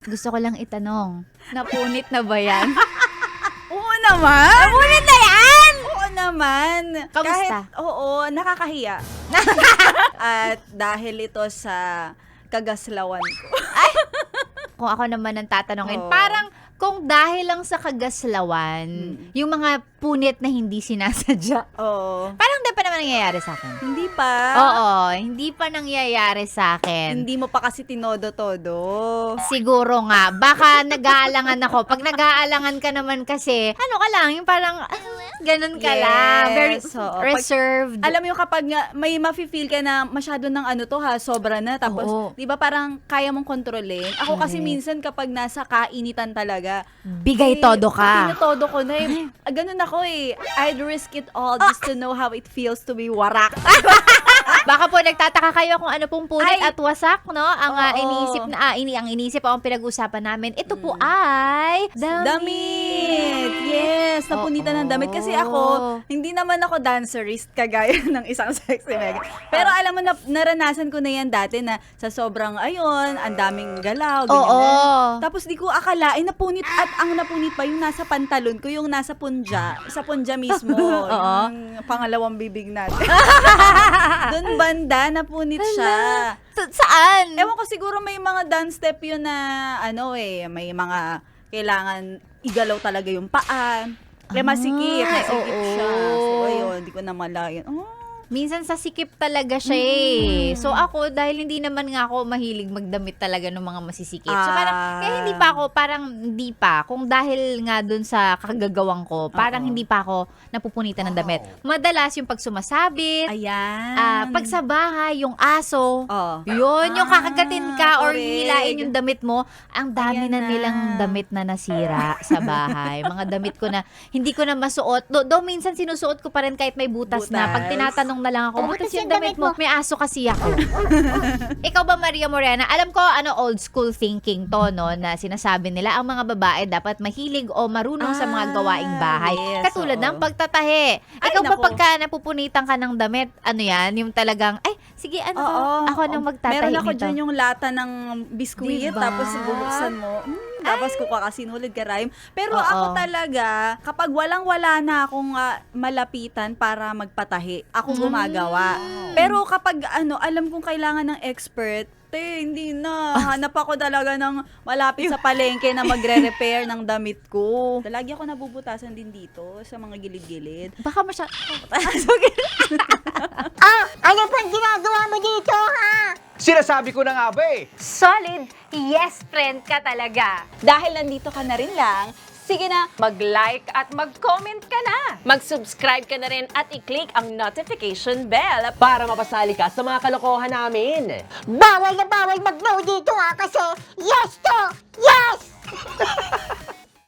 Gusto ko lang itanong, napunit na ba yan? Oo naman! Napunit na yan! Oo naman! Kamusta? Nakakahiya. At dahil ito sa kagaslawan ko. Kung ako naman ang tatanungin, Oo. parang kung dahil lang sa kagaslawan, yung mga punit na hindi sinasadya, Oo. parang di pa naman nangyayari sa akin. Hindi pa. Oo, hindi pa nangyayari sa akin. Hindi mo pa kasi tinodo-todo. Siguro nga, baka nag-aalangan ako. Pag nag-aalangan ka naman kasi, ano ka lang, yung parang, ganun ka Yes, lang. Very oo. reserved. Alam mo yung kapag nga, may mafe-feel ka na masyado ng ano to ha, sobra na. Tapos, Oo. di ba parang kaya mong kontrolin? Ako kasi Correct. minsan kapag nasa kainitan talaga, Bigay todo ka. Todo ko na eh. Ganun ako eh. I'd risk it all just to know how it feels to be warak. Baka po nagtataka kayo kung ano pong punit Ay. at wasak, no? Ang Oo. iniisip na ang inisip o ang pinag-usapan namin, ito po ay Damit! Yes, napunitan ng damit. Kasi ako, hindi naman ako dancerist kagaya ng isang sexy mega. Pero alam mo, naranasan ko na yan dati na sa sobrang, ayun, ang daming galaw, ganyan. Oo. Tapos di ko akalain napunit at ang napunit pa yung nasa pantalon ko, yung nasa punja, sa punja mismo, yung pangalawang bibig natin. Doon banda, napunit siya. Saan? Ewan ko, siguro may mga dance step yun na, may mga kailangan igalaw talaga yung paa. Masikip siya. So, ayun, hindi ko na malayan. Minsan sa sikip talaga siya eh. So ako, dahil hindi naman nga ako mahilig magdamit talaga ng mga masisikip. So parang, kaya hindi pa. Kung dahil nga dun sa kagagawang ko, parang hindi pa ako napupunitan ng damit. Madalas yung pag sumasabit, Ayan. pag sa bahay, yung aso, Oh. yun, yung kakagatin ka or correct. hilain yung damit mo, ang dami Ayan na na. nilang damit na nasira sa bahay. Mga damit ko na, hindi ko na masuot. Though minsan sinusuot ko pa rin kahit may butas na. Pag Butas. tinatanong na lang ako, butas yung damit mo. May aso kasi ako. Ikaw ba, Maria Morena? Alam ko, old school thinking to, no? Na sinasabi nila, ang mga babae dapat mahilig o marunong sa mga gawaing bahay. Yes, Katulad oo. ng pagtatahi. Ay, Ikaw ba naku. pagka napupunitan ka ng damit, ano yan? Yung talagang, sige, ako nang magtatahi Meron ako nito. dyan yung lata ng biskuit, Diba? tapos bubuksan mo. Tapos kakasinulid ka, Rhyme. Pero Oo. ako talaga, kapag walang-wala na akong malapitan para magpatahi, ako gumagawa. Pero kapag alam kong kailangan ng expert, hindi na. Hanap ako talaga ng malapit sa palengke na magre-repair ng damit ko. Lagi ako nabubutasan din dito sa mga gilid-gilid. Baka Ano pang ginagawa mo dito, ha? Sinasabi ko na nga ba eh. Solid yes friend ka talaga. Dahil nandito ka na rin lang, sige na, Mag-like at mag-comment ka na. Mag-subscribe ka na rin at i-click ang notification bell. Para mapasali ka sa mga kalokohan namin. Bawal na bawal mag